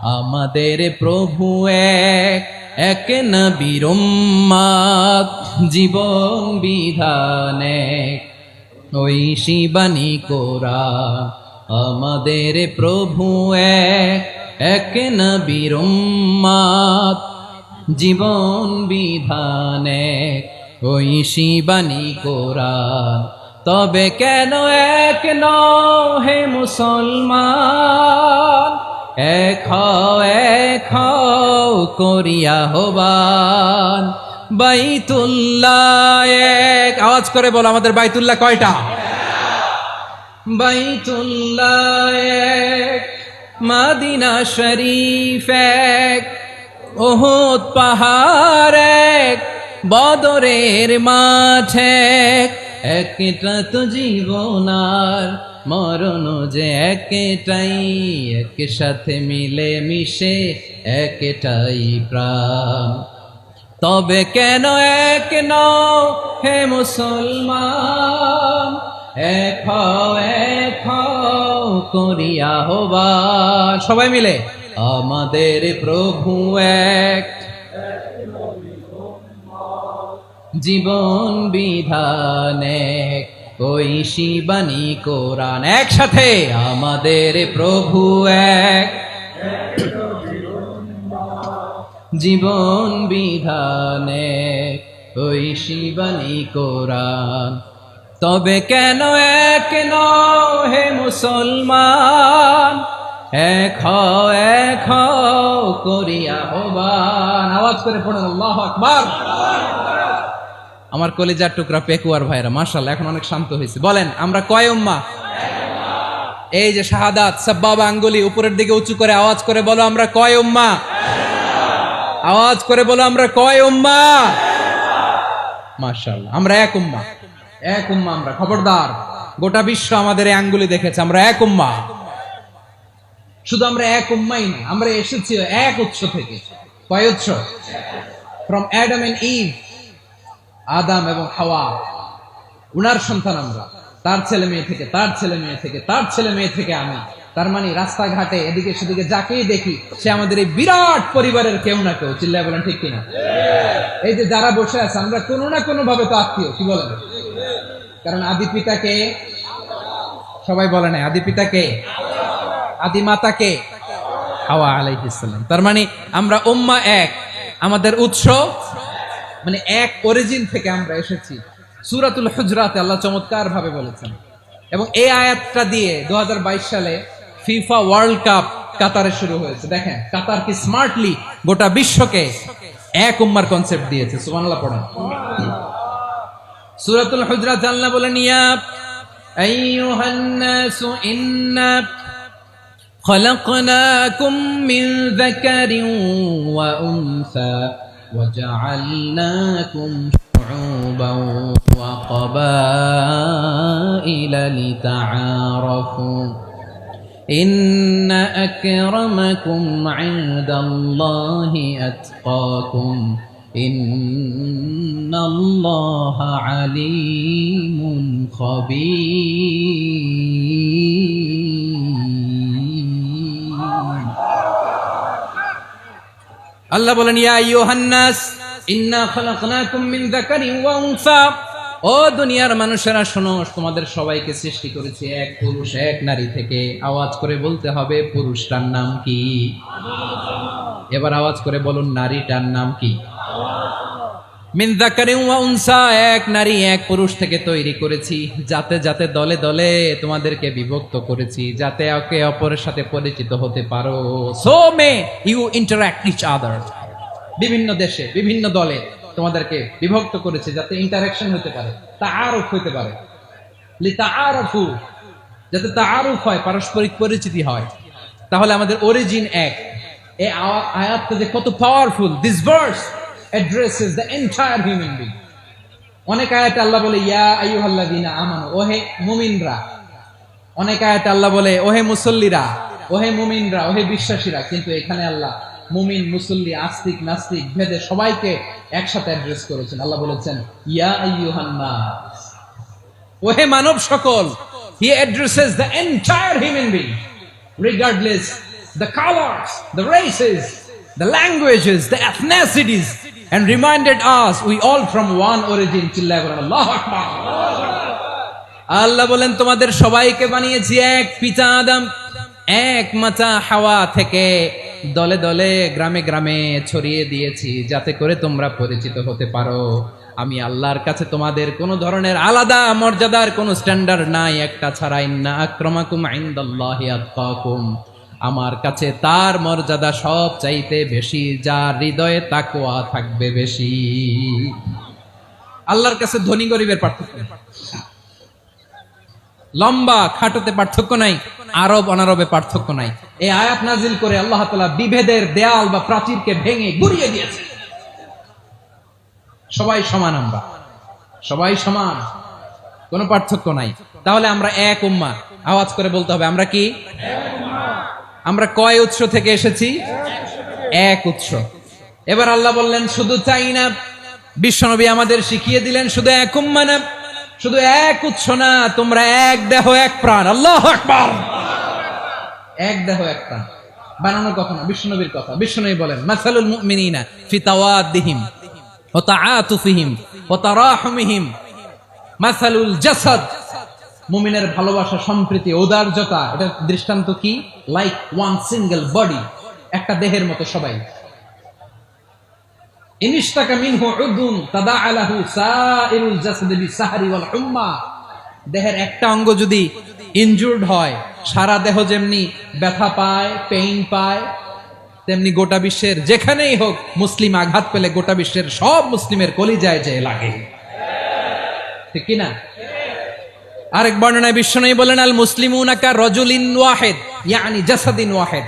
আমাদের প্রভু এক, এক নবীর উম্মত, জীবন বিধান এক, ঐশী বাণী কোরআন। আমাদের প্রভু এক, এক নবীর উম্মত, জীবন বিধান এক, ঐশী বাণী কোরআন। তবে কেন এক নও হে মুসলমান, এক হও করিয়া হবান। বাইতুল্লাহ এক, আওয়াজ করে বলো আমাদের বাইতুল্লাহ কয়টা? বাইতুল্লাহ এক, মদিনা শরীফ এক, উহুদ পাহাড় এক, বদরের মাঠ এক। একটা তো জীবন আর মরণ যে একটাই, একসাথে মিলে মিশে একটাই প্রাণ। তবে কেন এক নও হে মুসলমান, এক হও করিয়া হবান। সবাই মিলে আমাদের প্রভু এক, জীবন বিধান এক, ঐশী বাণী কোরআন। একসাথে আমাদের প্রভু এক, জীবন বিধান এক, ঐশী বাণী কোরআন। তবে কেন এক নও হে মুসলমান, এক হও করিয়া হবান। আওয়াজ করে পড়েন আল্লাহু আকবার। আমার কলিজার টুকরা পেকুয়ার ভাইরা মাশাআল্লাহ এখন অনেক শান্ত হয়েছে। বলেন আমরা কয় উম্মাহ? এই যে শাহাদাত সাব্বাবা আঙ্গুলি উপরের দিকে উঁচু করে আওয়াজ করে বলো আমরা কয় উম্মাহ? আওয়াজ করে বলো আমরা কয় উম্মাহ? মাশাআল্লাহ আমরা এক উম্মাহ, এক উম্মাহ আমরা। খবরদার, গোটা বিশ্ব আমাদের এই আঙ্গুলি দেখেছে আমরা এক উম্মাহ। শুধু আমরা এক উম্মাই না, আমরা এসেছি এক উৎস থেকে। কয় উৎস? ফ্রম অ্যাডাম এন্ড ইভ, আদম এবং হাওয়া, উনার সন্তান আমরা। তার ছেলে মেয়ে থেকে, তার ছেলে মেয়ে থেকে, তার ছেলে মেয়ে থেকে আমি। তার মানে রাস্তাঘাটে এদিকে সেদিকে যাকেই দেখি সে আমাদের এই বিরাট পরিবারের কেউ না কেউ। চিল্লায় বলেন ঠিক কিনা? এই যে যারা বসে আছে আমরা কোনো না কোনো ভাবে তো আত্মীয়, কি বলেন? কারণ আদি পিতাকে সবাই বলে না, আদি পিতাকে, আদি মাতাকে হাওয়া আলাইহিস সালাম। তার মানে আমরা উম্মাহ এক, আমাদের উৎস মানে এক অরিজিন থেকে আমরা এসেছি। সূরাতুল হুজরাতে আল্লাহ চমৎকার ভাবে বলেছেন। এবং এই আয়াতটা দিয়ে 2022 সালে ফিফা ওয়ার্ল্ড কাপ কাতারে শুরু হয়েছে। দেখেন কাতার কি স্মার্টলি গোটা বিশ্বকে এক উম্মার কনসেপ্ট দিয়েছে। সুবহানাল্লাহ পড়েন। সূরাতুল হুজরাতে আল্লাহ বলেন ইয়া আইয়ুহান নাসু ইন্না খলাকনাকুম মিন যাকারিন ওয়া উনসা وجعلناكم شعوبا وقبائل لتعارفوا إن أكرمكم عند الله أتقاكم إن الله عليم خبير আল্লাহ বলেন ইয়া আইয়ুহান নাস ইন্না খালাকনাকুম মিন যাকারিন ওয়া উনসা। ও দুনিয়ার মানুষেরা শোনো, তোমাদের সবাইকে সৃষ্টি করেছি এক পুরুষ এক নারী থেকে। আওয়াজ করে বলতে হবে পুরুষটার নাম কি? এবার আওয়াজ করে বলুন নারীটার নাম কি? মিন যাকারিন ওয়া উনসা, এক নারী এক পুরুষ থেকে তৈরি করেছি। যাতে যাতে দলে দলে তোমাদেরকে বিভক্ত করেছি, যাতে একে অপরের সাথে পরিচিত হতে পারো। So may you interact each other. বিভিন্ন দেশে বিভিন্ন দলে তোমাদেরকে বিভক্ত করেছে যাতে ইন্টারঅ্যাকশন হতে পারে, তাআরুফ হতে পারে। লিতাআরফু, যাতে তাআরুফ হয়, পারস্পরিক পরিচিতি হয়। তাহলে আমাদের অরিজিন এক। এই আয়াতটা যে কত powerful. This verse addresses the entire human being. অনেক আয়াতে আল্লাহ বলে ইয়া আইয়ুহাল্লাযীনা আমানু, ওহে মুমিনরা। অনেক আয়াতে আল্লাহ বলে ওহে মুসল্লিরা, ওহে মুমিনরা, ওহে বিশ্বাসীরা। কিন্তু এখানে আল্লাহ মুমিন মুসল্লি আস্তিক নাস্তিক ভেদে সবাইকে একসাথে অ্যাড্রেস করেছেন। আল্লাহ বলেছেন ইয়া আইয়ুহান নাস, ওহে মানব সকল। He addresses the entire human being regardless the colors, the races, the languages, the ethnicities, and reminded us we all from one origin. Allahu Akbar. আল্লাহ বলেন তোমাদের সবাইকে বানিয়েছি এক পিতা আদম, এক মাতা হাওয়া থেকে, দলে দলে গ্রামে গ্রামে ছড়িয়ে দিয়েছি যাতে করে তোমরা পরিচিত হতে পারো। আমি আল্লাহর কাছে তোমাদের কোনো ধরনের আলাদা মর্যাদার কোনো স্ট্যান্ডার্ড নাই একটা ছাড়া। ইন্না আক্রামাকুম ইনদাল্লাহি আতকাকুম, আমার কাছে তার মর্যাদা সব চাইতে বেশি যার হৃদয়ে তাকওয়া থাকবে বেশি। আল্লাহর কাছে ধনী গরিবের পার্থক্য নেই, লম্বা খাটোতে পার্থক্য নাই, আরব অনারবে পার্থক্য নাই। এই আয়াত নাজিল করে আল্লাহ তাআলা বিভেদের দেয়াল বা প্রাচীরকে ভেঙে গুড়িয়ে দিয়েছে। সবাই সমান, আমরা সবাই সমান, কোনো পার্থক্য নাই। তাহলে আমরা এক উম্মাহ, আওয়াজ করে বলতে হবে আমরা কি? আমরা কয় উৎস থেকে এসেছি? এক উৎস। এবার আল্লাহ বললেন শুধু তাই না, বিশ্বনবী আমাদের শিখিয়ে দিলেন শুধু এক উম্মাহ না, শুধু এক উৎস না, তোমরা এক দেহ এক প্রাণ। আল্লাহু আকবার। এক দেহ এক প্রাণ বানানোর কথা না, বিশ্বনবীর কথা। বিশ্বনবী বলেন মাসালুল মুমিনিনা ফি তাওয়াদ্দিহিম ওয়া তাআতুফিহিম ওয়া তারাহুমিহিম মাসালুল জাসাদ, মুমিনের ভালোবাসা, সম্প্রীতি, ঔদার্যতা, এটা দৃষ্টান্ত কি? লাইক ওয়ান সিঙ্গেল বডি, একটা দেহের মতো সবাই। ইনিশতাকা মিনহু উদুন তাদাআলাহু সাইরুল জাসাদি বিসাহরি ওয়াল হুম্মা, দেহের একটা অঙ্গ যদি ইনজুরড হয় সারা দেহ যেমনি ব্যথা পায়, পেইন পায়, তেমনি গোটা বিশ্বের যেখানেই হোক মুসলিম আঘাত পেলে গোটা বিশ্বের সব মুসলিমের কলিজায় যে লাগে, ঠিক কি না? আরেক বর্ণনায় বিশ্বনবী বলেন আল মুসলিমুনা কা রাজুলিন ওয়াহিদ ইয়ানি জাসাদিন ওয়াহিদ,